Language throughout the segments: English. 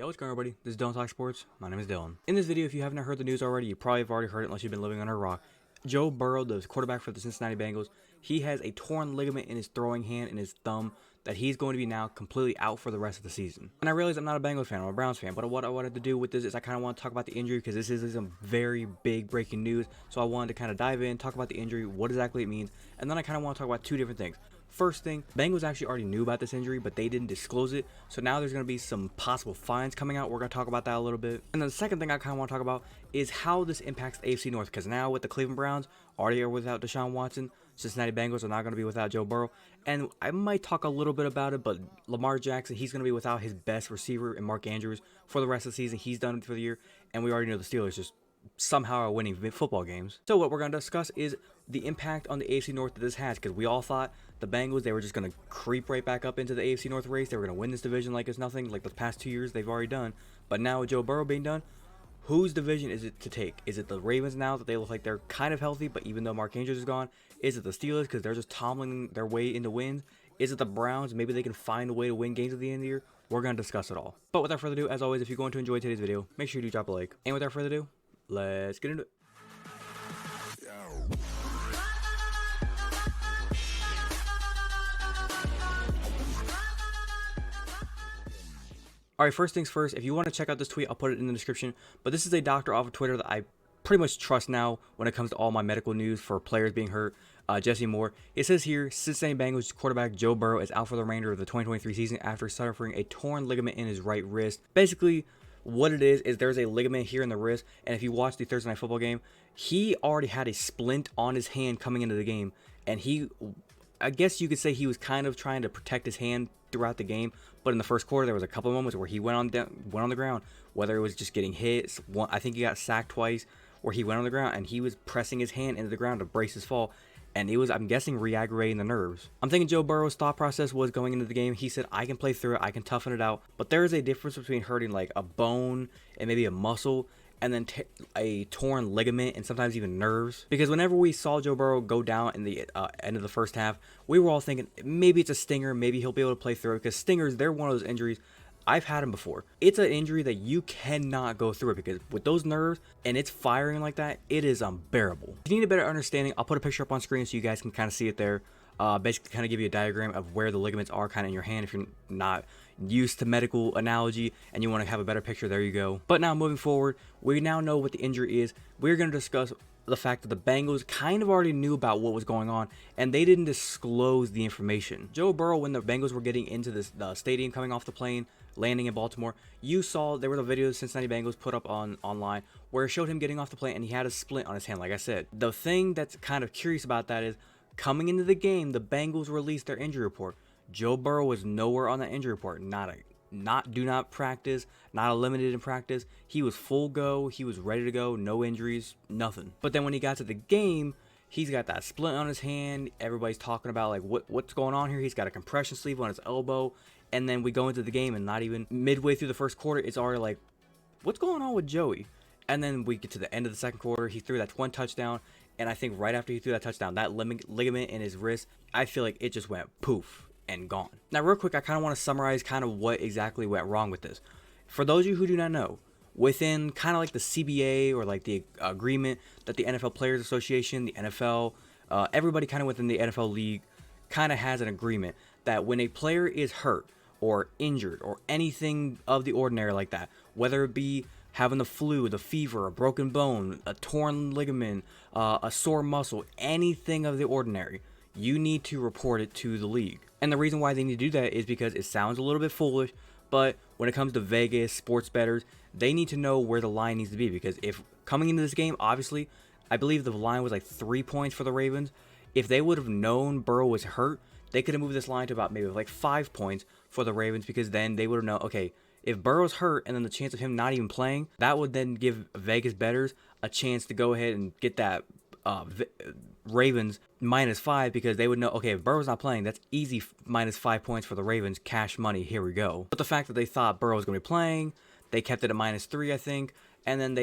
Yo, what's going on, everybody? This is Dylan Talk Sports. My name is Dylan. In this video, if you haven't heard the news already, you probably have already heard it unless you've been living under a rock. Joe Burrow, the quarterback for the Cincinnati Bengals, he has a torn ligament in his throwing hand and his thumb that he's going to be now completely out for the rest of the season. And I realize I'm not a Bengals fan, I'm a Browns fan, but what I wanted to do with this is I kind of want to talk about the injury because this is some very big breaking news. So I wanted to kind of dive in, talk about the injury, what exactly it means, and then I kind of want to talk about two different things. First thing, Bengals actually already knew about this injury, but they didn't disclose it. So now there's going to be some possible fines coming out. We're going to talk about that a little bit. And then the second thing I kind of want to talk about is how this impacts the AFC North. Because now with the Cleveland Browns already are without Deshaun Watson, Cincinnati Bengals are not going to be without Joe Burrow. And I might talk a little bit about it, but Lamar Jackson, he's going to be without his best receiver and Mark Andrews for the rest of the season. He's done for the year. And we already know the Steelers just somehow are winning football games. So what we're going to discuss is the impact on the AFC North that this has, because we all thought the Bengals, they were just going to creep right back up into the AFC North race. They were going to win this division like it's nothing, like the past 2 years they've already done. But now with Joe Burrow being done, whose division is it to take? Is it the Ravens now that they look like they're kind of healthy, but even though Mark Andrews is gone? Is it the Steelers because they're just tumbling their way into wins? Is it the Browns? Maybe they can find a way to win games at the end of the year. We're going to discuss it all. But without further ado, as always, if you're going to enjoy today's video, make sure you do drop a like. And without further ado, let's get into it. Alright, first things first, if you want to check out this tweet, I'll put it in the description. But this is a doctor off of Twitter that I pretty much trust now when it comes to all my medical news for players being hurt. Jesse Moore. It says here, Cincinnati Bengals quarterback Joe Burrow is out for the remainder of the 2023 season after suffering a torn ligament in his right wrist. Basically, what it is there's a ligament here in the wrist, and if you watch the Thursday Night Football game, he already had a splint on his hand coming into the game, and I guess you could say he was kind of trying to protect his hand throughout the game, but in the first quarter there was a couple of moments where he went on the ground, whether it was just getting hit. I think he got sacked twice, where he went on the ground and he was pressing his hand into the ground to brace his fall, and it was, I'm guessing, re-aggravating the nerves. I'm thinking Joe Burrow's thought process was going into the game, he said, I can play through it, I can toughen it out, but there is a difference between hurting like a bone and maybe a muscle and then a torn ligament and sometimes even nerves. Because whenever we saw Joe Burrow go down in the end of the first half, we were all thinking maybe it's a stinger, maybe he'll be able to play through it, because stingers, they're one of those injuries. I've had them before. It's an injury that you cannot go through it, because with those nerves and it's firing like that, it is unbearable. If you need a better understanding, I'll put a picture up on screen so you guys can kind of see it there. Basically kind of give you a diagram of where the ligaments are kind of in your hand if you're not used to medical analogy and you want to have a better picture. There you go. But now moving forward, we now know what the injury is. We're going to discuss the fact that the Bengals kind of already knew about what was going on and they didn't disclose the information. Joe Burrow, when the Bengals were getting into this stadium, coming off the plane, landing in Baltimore, you saw there were the videos Cincinnati Bengals put up online where it showed him getting off the plane and he had a splint on his hand. Like I said, the thing that's kind of curious about that is coming into the game, the Bengals released their injury report. Joe Burrow was nowhere on that injury report. Do not practice, not limited in practice. He was full go. He was ready to go. No injuries, nothing. But then when he got to the game, he's got that splint on his hand. Everybody's talking about like what's going on here. He's got a compression sleeve on his elbow. And then we go into the game and not even midway through the first quarter, it's already like, what's going on with Joey? And then we get to the end of the second quarter. He threw that one touchdown. And I think right after he threw that touchdown, that ligament in his wrist, I feel like it just went poof and gone. Now, real quick, I kind of want to summarize kind of what exactly went wrong with this. For those of you who do not know, within kind of like the CBA or like the agreement that the NFL Players Association, the NFL, everybody kind of within the NFL league kind of has an agreement that when a player is hurt or injured or anything of the ordinary like that, whether it be having the flu, the fever, a broken bone, a torn ligament, a sore muscle, anything of the ordinary, you need to report it to the league. And the reason why they need to do that is because it sounds a little bit foolish, but when it comes to Vegas, sports bettors, they need to know where the line needs to be. Because if coming into this game, obviously, I believe the line was like 3 points for the Ravens. If they would have known Burrow was hurt, they could have moved this line to about maybe like 5 points for the Ravens, because then they would have known, okay, if Burrow's hurt and then the chance of him not even playing, that would then give Vegas bettors a chance to go ahead and get that Ravens -5, because they would know, okay, if Burrow's not playing, that's easy -5 points for the Ravens, cash money, here we go. But the fact that they thought Burrow was going to be playing, they kept it at -3, I think, and then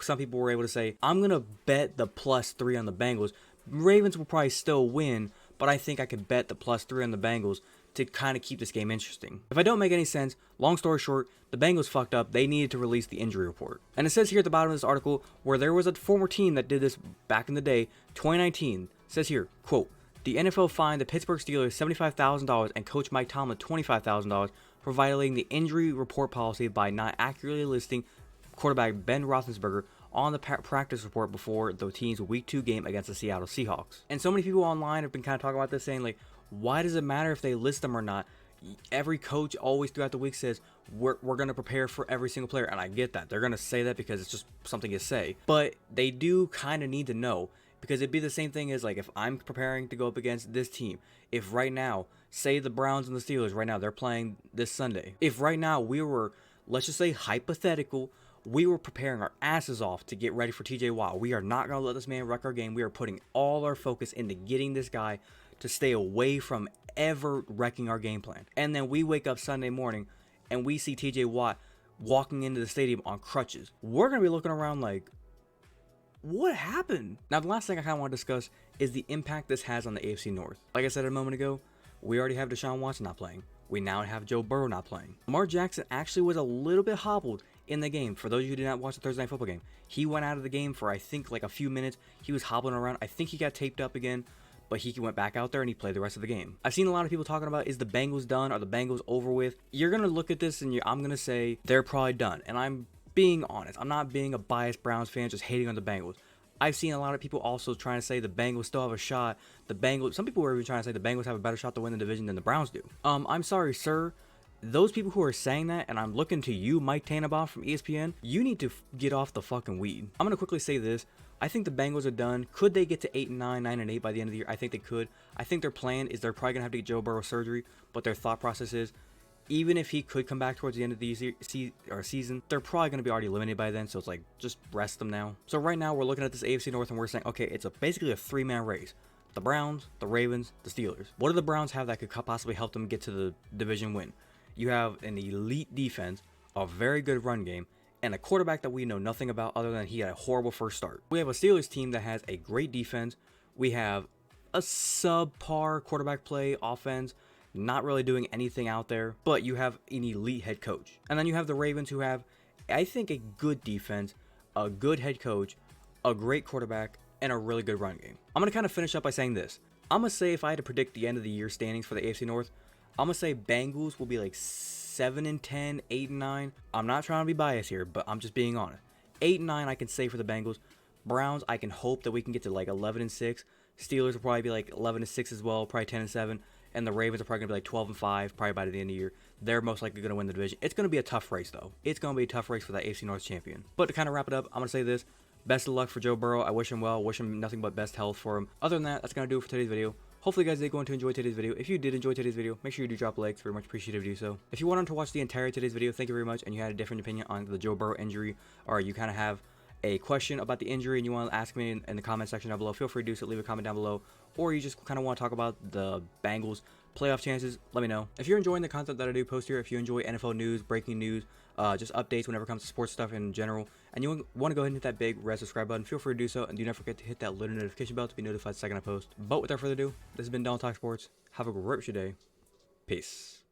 some people were able to say, I'm going to bet the +3 on the Bengals. Ravens will probably still win, but I think I could bet the +3 on the Bengals to kind of keep this game interesting. If I don't make any sense, long story short, the Bengals fucked up. They needed to release the injury report. And it says here at the bottom of this article, where there was a former team that did this back in the day, 2019, it says here, quote, the NFL fined the Pittsburgh Steelers $75,000 and coach Mike Tomlin $25,000 for violating the injury report policy by not accurately listing quarterback Ben Roethlisberger on the practice report before the team's Week 2 game against the Seattle Seahawks. And so many people online have been kind of talking about this, saying like, why does it matter if they list them or not? Every coach always throughout the week says, we're going to prepare for every single player. And I get that. They're going to say that because it's just something you say. But they do kind of need to know, because it'd be the same thing as like if I'm preparing to go up against this team. If right now, say the Browns and the Steelers right now, they're playing this Sunday. If right now we were, let's just say hypothetical, we were preparing our asses off to get ready for TJ Watt. We are not going to let this man wreck our game. We are putting all our focus into getting this guy to stay away from ever wrecking our game plan. And then we wake up Sunday morning and we see TJ Watt walking into the stadium on crutches. We're going to be looking around like, what happened? Now, the last thing I kind of want to discuss is the impact this has on the AFC North. Like I said a moment ago, we already have Deshaun Watson not playing. We now have Joe Burrow not playing. Lamar Jackson actually was a little bit hobbled in the game. For those of you who did not watch the Thursday Night Football game, he went out of the game for I think like a few minutes. He was hobbling around. I think he got taped up again, but he went back out there and he played the rest of the game. I've seen a lot of people talking about, is the Bengals done? Are the Bengals over with? You're going to look at this and I'm going to say they're probably done. And I'm being honest. I'm not being a biased Browns fan just hating on the Bengals. I've seen a lot of people also trying to say the Bengals still have a shot. Some people were even trying to say the Bengals have a better shot to win the division than the Browns do. I'm sorry, sir. Those people who are saying that, and I'm looking to you, Mike Tannenbaum from ESPN, you need to get off the fucking weed. I'm going to quickly say this. I think the Bengals are done. Could they get to 8-9, 9-8 by the end of the year? I think they could. I think their plan is they're probably going to have to get Joe Burrow surgery, but their thought process is, even if he could come back towards the end of the season, they're probably going to be already eliminated by then, so it's like, just rest them now. So right now, we're looking at this AFC North, and we're saying, okay, it's basically a three-man race. The Browns, the Ravens, the Steelers. What do the Browns have that could possibly help them get to the division win? You have an elite defense, a very good run game, and a quarterback that we know nothing about other than he had a horrible first start. We have a Steelers team that has a great defense. We have a subpar quarterback play, offense, not really doing anything out there, but you have an elite head coach. And then you have the Ravens, who have, I think, a good defense, a good head coach, a great quarterback, and a really good run game. I'm going to kind of finish up by saying this. I'm going to say, if I had to predict the end of the year standings for the AFC North, I'm going to say Bengals will be like 7-10, 8-9. I'm not trying to be biased here, but I'm just being honest. 8-9 I can say for the Bengals. Browns, I can hope that we can get to like 11-6. Steelers will probably be like 11-6 as well, probably 10-7. And the Ravens are probably going to be like 12-5, probably by the end of the year. They're most likely going to win the division. It's going to be a tough race, though. It's going to be a tough race for that AFC North champion. But to kind of wrap it up, I'm going to say this. Best of luck for Joe Burrow. I wish him well. Wish him nothing but best health for him. Other than that, that's going to do it for today's video. Hopefully you guys did go on to enjoy today's video. If you did enjoy today's video, make sure you do drop a like. It's very much appreciated to do so. If you wanted to watch the entire today's video, thank you very much, and you had a different opinion on the Joe Burrow injury, or you kind of have a question about the injury and you want to ask me in the comment section down below, feel free to do so. Leave a comment down below. Or you just kind of want to talk about the Bengals playoff chances, let me know. If you're enjoying the content that I do post here, if you enjoy NFL news, breaking news, just updates whenever it comes to sports stuff in general, and you want to go ahead and hit that big red subscribe button, feel free to do so, and do not forget to hit that little notification bell to be notified the second I post. But without further ado, this has been Donald Talk Sports. Have a great rest of your day. Peace.